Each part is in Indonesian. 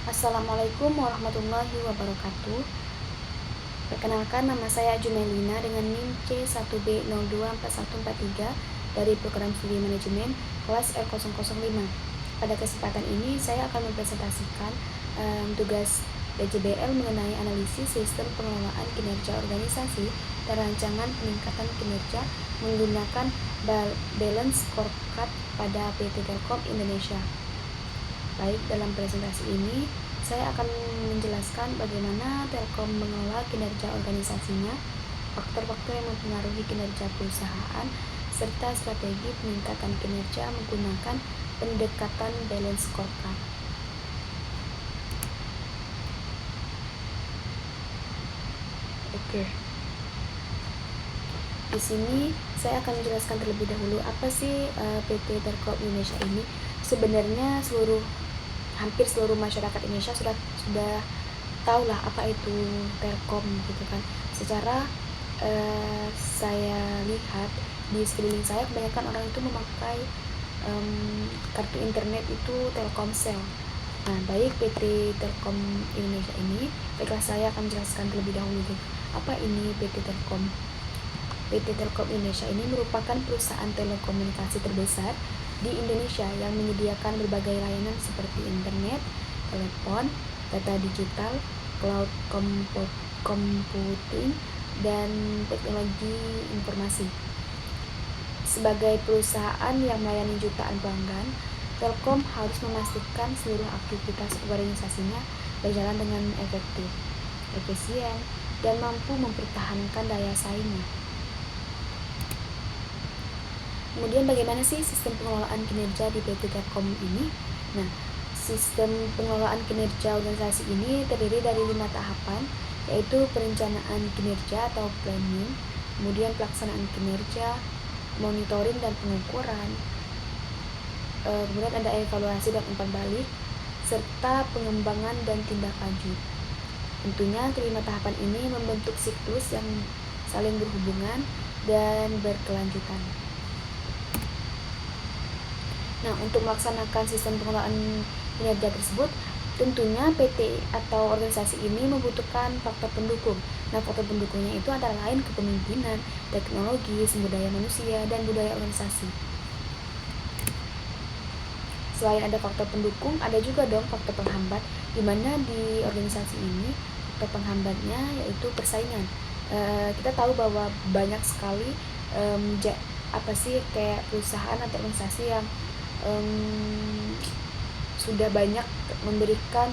Assalamualaikum warahmatullahi wabarakatuh. Perkenalkan, nama saya Jumelina dengan NIM C1B024143 dari Program Studi Manajemen kelas R005. Pada kesempatan ini saya akan mempresentasikan tugas PJBL mengenai analisis sistem pengelolaan kinerja organisasi dan rancangan peningkatan kinerja menggunakan balance scorecard pada PT Telkom Indonesia. Baik, dalam presentasi ini saya akan menjelaskan bagaimana Telkom mengelola kinerja organisasinya, faktor-faktor yang mempengaruhi kinerja perusahaan, serta strategi peningkatan kinerja menggunakan pendekatan balance scorecard. Oke. Di sini saya akan menjelaskan terlebih dahulu apa sih PT Telkom Indonesia ini. Sebenarnya hampir seluruh masyarakat Indonesia sudah tahu lah apa itu Telkom gitu kan. Secara saya lihat di sekeliling saya kebanyakan orang itu memakai kartu internet itu Telkomsel. Nah, baik PT Telkom Indonesia ini, baiklah saya akan menjelaskan terlebih dahulu apa ini PT Telkom. PT Telkom Indonesia ini merupakan perusahaan telekomunikasi terbesar di Indonesia yang menyediakan berbagai layanan seperti internet, telepon, data digital, cloud computing, dan teknologi informasi. Sebagai perusahaan yang melayani jutaan pelanggan, Telkom harus memastikan seluruh aktivitas organisasinya berjalan dengan efektif, efisien, dan mampu mempertahankan daya saingnya. Kemudian bagaimana sih sistem pengelolaan kinerja di PT Telkom ini? Nah, sistem pengelolaan kinerja organisasi ini terdiri dari 5 tahapan, yaitu perencanaan kinerja atau planning, kemudian pelaksanaan kinerja, monitoring dan pengukuran, kemudian ada evaluasi dan umpan balik, serta pengembangan dan tindak lanjut. Tentunya kelima tahapan ini membentuk siklus yang saling berhubungan dan berkelanjutan. Nah, untuk melaksanakan sistem pengelolaan kinerja tersebut, tentunya PT atau organisasi ini membutuhkan faktor pendukung. Nah, faktor pendukungnya itu antara lain kepemimpinan, teknologi, sumber daya manusia, dan budaya organisasi. Selain ada faktor pendukung, ada juga dong faktor penghambat, di mana di organisasi ini faktor penghambatnya yaitu persaingan. Kita tahu bahwa banyak sekali kayak perusahaan atau organisasi yang sudah banyak memberikan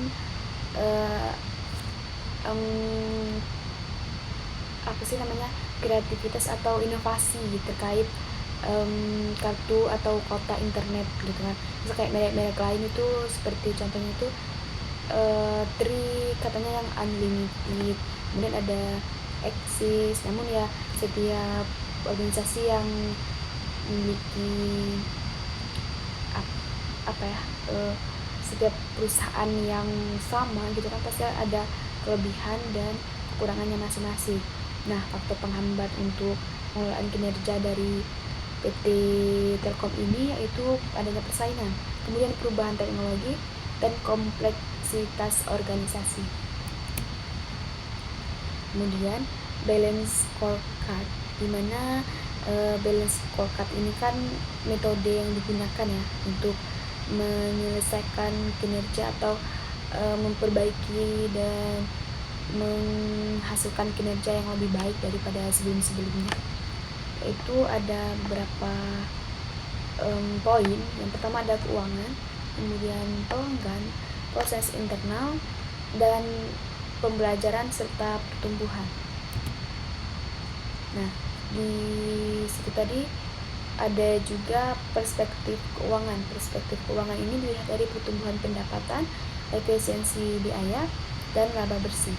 kreativitas atau inovasi terkait kartu atau kota internet gitu kan. Terus kayak merek-merek lain itu seperti contohnya itu Tri katanya yang unlimited, kemudian ada Axis. Namun ya setiap organisasi yang memiliki setiap perusahaan yang sama gitu kan pasti ada kelebihan dan kekurangannya masing-masing. Nah, faktor penghambat untuk pengelolaan kinerja dari PT Telkom ini yaitu adanya persaingan, kemudian perubahan teknologi, dan kompleksitas organisasi. Kemudian balance scorecard, di mana balance scorecard ini kan metode yang digunakan ya untuk menyelesaikan kinerja atau memperbaiki dan menghasilkan kinerja yang lebih baik daripada sebelum-sebelumnya. Itu ada beberapa poin. Yang pertama ada keuangan, kemudian pelanggan, proses internal, dan pembelajaran serta pertumbuhan. Nah, di situ tadi ada juga perspektif keuangan. Perspektif keuangan ini dilihat dari pertumbuhan pendapatan, efisiensi biaya, dan laba bersih.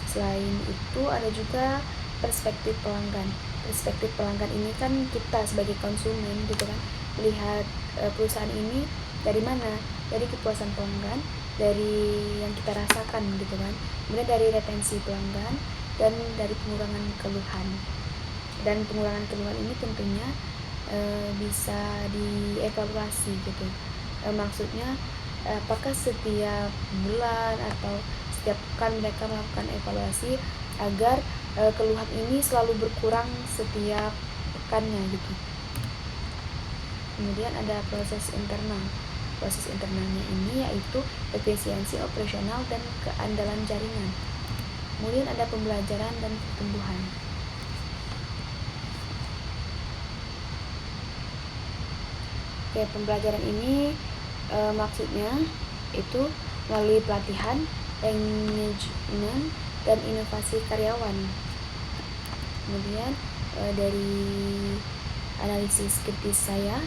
Selain itu ada juga perspektif pelanggan. Perspektif pelanggan ini kan kita sebagai konsumen gitu kan, melihat perusahaan ini dari mana? Dari kepuasan pelanggan, dari yang kita rasakan gitu kan. Kemudian dari retensi pelanggan dan dari pengurangan keluhan. Dan pengurangan keluhan ini tentunya bisa dievaluasi gitu. Maksudnya apakah setiap bulan atau setiap pekan mereka melakukan evaluasi agar keluhan ini selalu berkurang setiap pekannya gitu. Kemudian ada proses internal. Proses internalnya ini yaitu efisiensi operasional dan keandalan jaringan. Kemudian ada pembelajaran dan pertumbuhan. Oke, pembelajaran ini maksudnya itu melalui pelatihan, engagement, dan inovasi karyawan. Kemudian dari analisis kritis saya,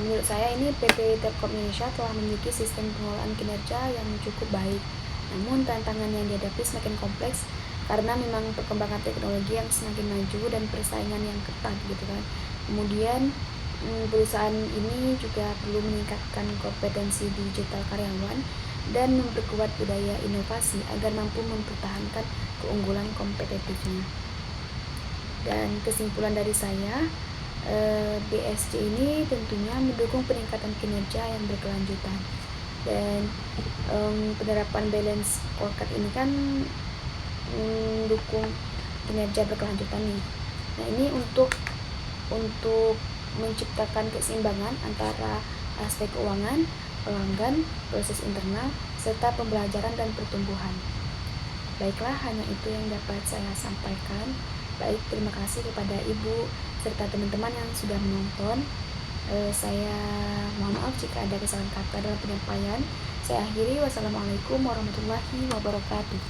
menurut saya ini PT Telkom Indonesia telah memiliki sistem pengelolaan kinerja yang cukup baik. Namun tantangan yang dihadapi semakin kompleks karena memang perkembangan teknologi yang semakin maju dan persaingan yang ketat gitu kan. Kemudian perusahaan ini juga perlu meningkatkan kompetensi digital karyawan dan memperkuat budaya inovasi agar mampu mempertahankan keunggulan kompetitifnya. Dan kesimpulan dari saya, BSC ini tentunya mendukung peningkatan kinerja yang berkelanjutan. Dan penerapan balance scorecard ini kan mendukung kinerja berkelanjutan nih. Nah, ini untuk menciptakan keseimbangan antara aspek keuangan, pelanggan, proses internal, serta pembelajaran dan pertumbuhan. Baiklah, hanya itu yang dapat saya sampaikan. Baik, terima kasih kepada Ibu serta teman-teman yang sudah menonton. Saya mohon maaf jika ada kesalahan kata dalam penyampaian. Saya akhiri, wassalamualaikum warahmatullahi wabarakatuh.